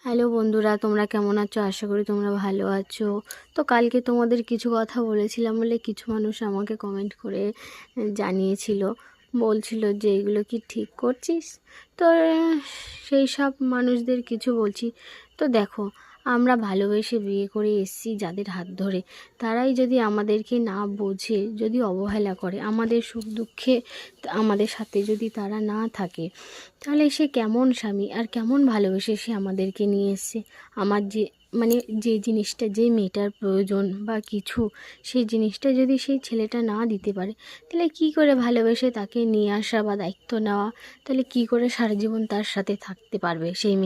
Hello বন্ধুরা, তোমরা কেমন আছো? আশা করি তোমরা ভালো আছো। তো কালকে তোমাদের কিছু কথা বলেছিলাম বলে কিছু মানুষ আমাকে কমেন্ট করে জানিয়েছিল, বলছিল যে এগুলো কি ঠিক করছিস? তো সেই সব মানুষদের কিছু বলছি। তো দেখো, আমরা ভালোবেসে বিয়ে করে এসেছি যাদের হাত ধরে, তারাই যদি আমাদেরকে না বোঝে, যদি অবহেলা করে, আমাদের সুখ দুঃখে আমাদের সাথে যদি তারা না থাকে, তাহলে সে কেমন স্বামী আর কেমন ভালোবেসে সে আমাদেরকে নিয়ে এসছে। আমার যে যে জিনিসটা, যে মেয়েটার প্রয়োজন বা কিছু, সেই জিনিসটা যদি সেই ছেলেটা না দিতে পারে, তাহলে কি করে ভালোবেসে তাকে নিয়ে আসা বা দায়িত্ব নেওয়া, তাহলে কি করে সারা জীবন তার সাথে থাকতে পারবে সেই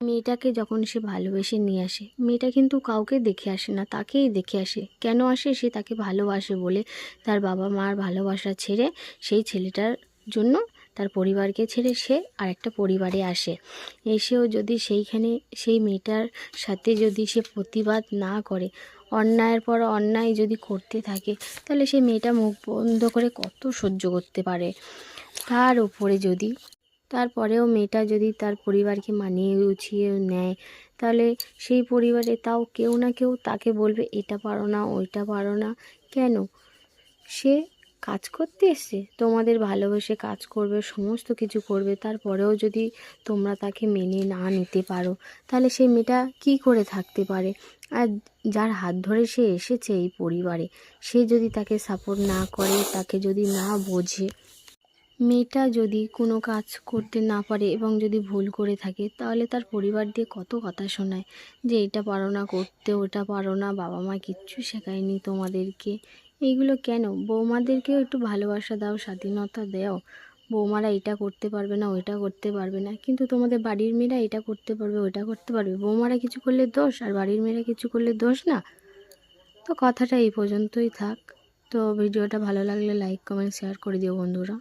মেয়েটাকে যখন সে ভালোবেসে নিয়ে আসে, মেয়েটা কিন্তু কাউকে দেখে আসে না, তাকেই দেখে আসে। কেন আসে? সে তাকে ভালোবাসে বলে। তার বাবা মার ভালোবাসা ছেড়ে সেই ছেলেটার জন্য তার পরিবারকে ছেড়ে সে আরেকটা পরিবারে আসে। এসেও যদি সেইখানে সেই মেয়েটার সাথে যদি সে প্রতিবাদ না করে, অন্যায়ের পর অন্যায় যদি করতে থাকে, তাহলে সেই মেয়েটা মুখ বন্ধ করে কত সহ্য করতে পারে। তার উপরে যদি তারপরেও মেয়েটা যদি তার পরিবারকে মানিয়ে গুছিয়ে নেয়, তাহলে সেই পরিবারে তাও কেউ না কেউ তাকে বলবে এটা পারো না, ওইটা পারো না। কেন? সে কাজ করতে এসছে, তোমাদের ভালোবেসে কাজ করবে, সমস্ত কিছু করবে। তারপরেও যদি তোমরা তাকে মেনে না নিতে পারো, তাহলে সেই মেয়েটা কী করে থাকতে পারে? আর যার হাত ধরে সে এসেছে এই পরিবারে, সে যদি তাকে সাপোর্ট না করে, তাকে যদি না বোঝে, মেয়েটা যদি কোনো কাজ করতে না পারে এবং যদি ভুল করে থাকে, তাহলে তার পরিবার দিয়ে কত কথা শোনায় যে এটা পারো না করতে, ওটা পারো না, বাবা মা কিচ্ছু শেখায়নি তোমাদেরকে। এইগুলো কেন? বৌমাদেরকেও একটু ভালোবাসা দাও, স্বাধীনতা দাও। বৌমারা এটা করতে পারবে না, ওইটা করতে পারবে না, কিন্তু তোমাদের বাড়ির মেয়েরা এটা করতে পারবে, ওইটা করতে পারবে। বৌমারা কিছু করলে দোষ আর বাড়ির মেয়েরা কিছু করলে দোষ না। তো কথাটা এই পর্যন্তই থাক। তো ভিডিওটা ভালো লাগলে লাইক কমেন্ট শেয়ার করে দিও বন্ধুরা।